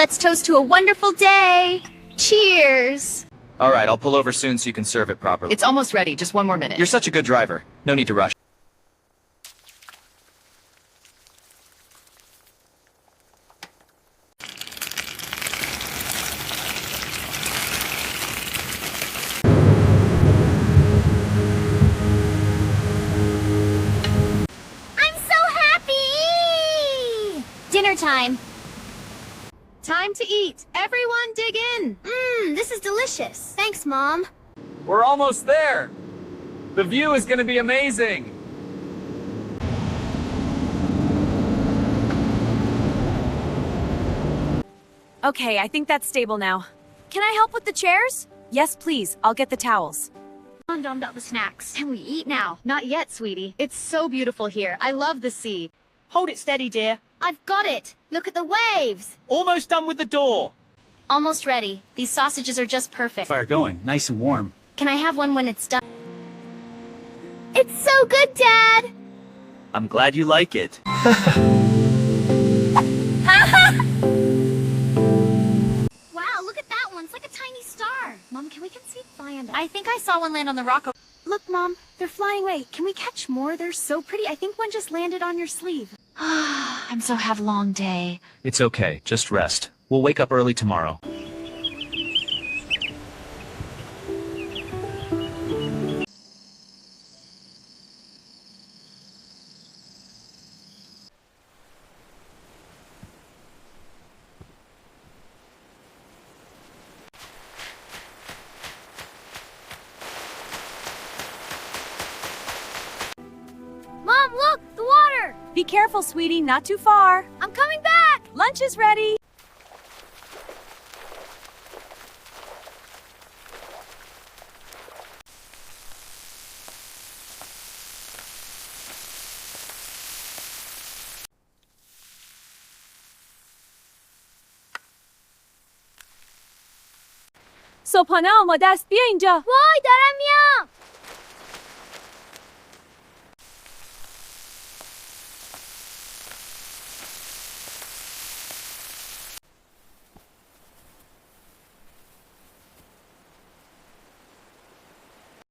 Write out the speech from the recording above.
Let's toast to a wonderful day. Cheers. All right, I'll pull over soon so you can serve it properly. It's almost ready, just one more minute. You're such a good driver. No need to rush. I'm so happy! Dinner time. Time to eat. Everyone dig in. This is delicious. Thanks, Mom. We're almost there. The view is going to be amazing. Okay, I think that's stable now. Can I help with the chairs? Yes, please. I'll get the towels. Mom domed up the snacks. Can we eat now? Not yet, sweetie. It's so beautiful here. I love the sea. Hold it steady, dear. I've got it. Look at the waves. Almost done with the door. Almost ready. These sausages are just perfect. Fire going, nice and warm. Can I have one when it's done? It's so good, Dad! I'm glad you like it. Wow, look at that one. It's like a tiny star. Mom, can we see fly under? I think I saw one land on the rock. Look, Mom, they're flying away. Can we catch more? They're so pretty. I think one just landed on your sleeve. I'm so have long day. It's okay. Just rest. We'll wake up early tomorrow. Mom, look! The water! Be careful, sweetie. Not too far. I'm coming back! Lunch is ready. صبحانه آماده است. بیا اینجا. وای دارم میام!